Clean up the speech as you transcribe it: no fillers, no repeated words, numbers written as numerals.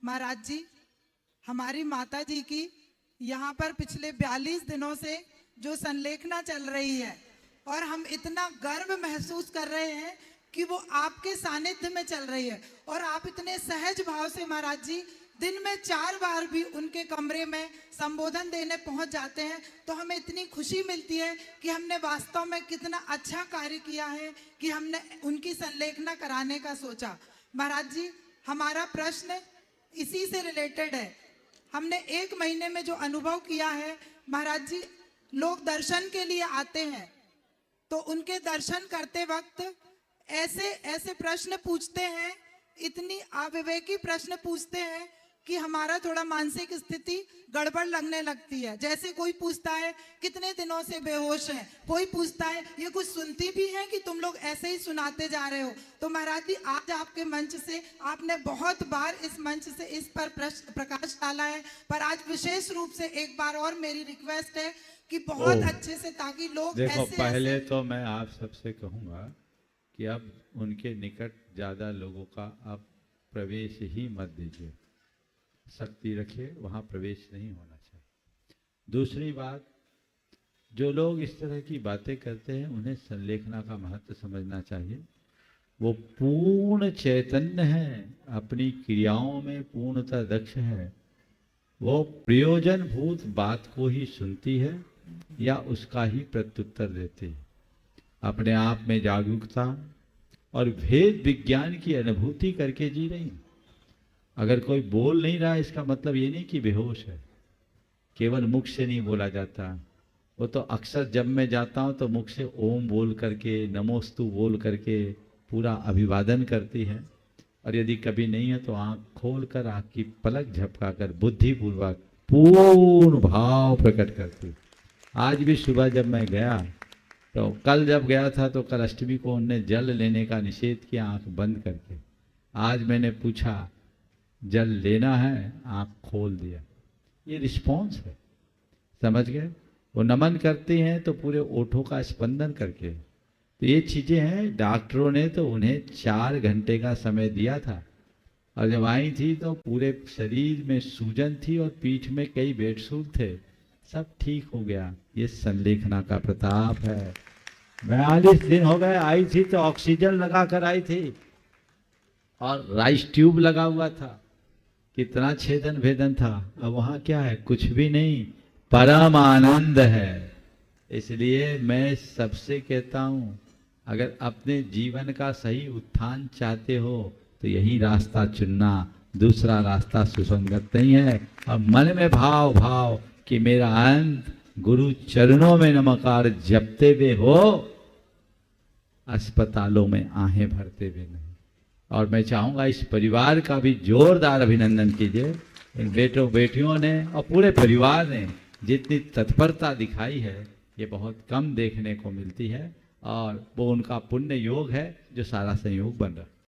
महाराज जी, हमारी माता जी की यहाँ पर पिछले 42 दिनों से जो संलेखना चल रही है और हम इतना गर्व महसूस कर रहे हैं कि वो आपके सानिध्य में चल रही है। और आप इतने सहज भाव से महाराज जी दिन में 4 बार भी उनके कमरे में संबोधन देने पहुंच जाते हैं, तो हमें इतनी खुशी मिलती है कि हमने वास्तव में कितना अच्छा कार्य किया है कि हमने उनकी संलेखना कराने का सोचा। महाराज जी, हमारा प्रश्न इसी से रिलेटेड है। हमने 1 महीने में जो अनुभव किया है महाराज जी, लोग दर्शन के लिए आते हैं तो उनके दर्शन करते वक्त ऐसे ऐसे प्रश्न पूछते हैं, इतनी अविवेकी प्रश्न पूछते हैं कि हमारा थोड़ा मानसिक स्थिति गड़बड़ लगने लगती है। जैसे कोई पूछता है कितने दिनों से बेहोश हैं, कोई पूछता है ये कुछ सुनती भी है कि तुम लोग ऐसे ही सुनाते जा रहे हो। तो महाराज जी, आज आपके मंच से आपने बहुत बार इस मंच से इस पर प्रकाश डाला है, पर आज विशेष रूप से एक बार और मेरी रिक्वेस्ट है कि बहुत अच्छे से, ताकि लोग देखो ऐसे पहले तो मैं आप सबसे कहूँगा कि अब उनके निकट ज़्यादा लोगों का आप प्रवेश ही मत दीजिए, शक्ति रखिए, वहाँ प्रवेश नहीं होना चाहिए। दूसरी बात, जो लोग इस तरह की बातें करते हैं उन्हें संलेखना का महत्व समझना चाहिए। वो पूर्ण चैतन्य है, अपनी क्रियाओं में पूर्णतः दक्ष है। वो प्रयोजन भूत बात को ही सुनती है या उसका ही प्रत्युत्तर देती है। अपने आप में जागरूकता और भेद विज्ञान की अनुभूति करके जी रही। अगर कोई बोल नहीं रहा, इसका मतलब ये नहीं कि बेहोश है। केवल मुख से नहीं बोला जाता, वो तो अक्सर जब मैं जाता हूँ तो मुख से ओम बोल करके, नमोस्तु बोल करके पूरा अभिवादन करती है। और यदि कभी नहीं है तो आंख खोल कर, आंख की पलक झपका कर बुद्धिपूर्वक पूर्ण भाव प्रकट करती। आज भी सुबह जब मैं गया, तो कल जब गया था तो कल अष्टमी को उनने जल लेने का निषेध किया आंख बंद करके। आज मैंने पूछा जल लेना है, आंख खोल दिया। ये रिस्पॉन्स है, समझ गए? वो नमन करती हैं तो पूरे ओठों का स्पंदन करके। तो ये चीजें हैं। डॉक्टरों ने तो उन्हें 4 घंटे का समय दिया था, और जब आई थी तो पूरे शरीर में सूजन थी और पीठ में कई बेडसूल थे, सब ठीक हो गया। ये संलेखना का प्रताप है। 42 दिन हो गए, आई थी तो ऑक्सीजन लगा कर आई थी और राइस ट्यूब लगा हुआ था, कितना छेदन भेदन था। अब वहां क्या है? कुछ भी नहीं, परम आनंद है। इसलिए मैं सबसे कहता हूं, अगर अपने जीवन का सही उत्थान चाहते हो तो यही रास्ता चुनना, दूसरा रास्ता सुसंगत नहीं है। और मन में भाव भाव कि मेरा अंत गुरु चरणों में नमकार जपते हुए हो, अस्पतालों में आहें भरते हुए नहीं। और मैं चाहूंगा इस परिवार का भी जोरदार अभिनंदन कीजिए। इन बेटों बेटियों ने और पूरे परिवार ने जितनी तत्परता दिखाई है, ये बहुत कम देखने को मिलती है, और वो उनका पुण्य योग है जो सारा संयोग बन रहा है।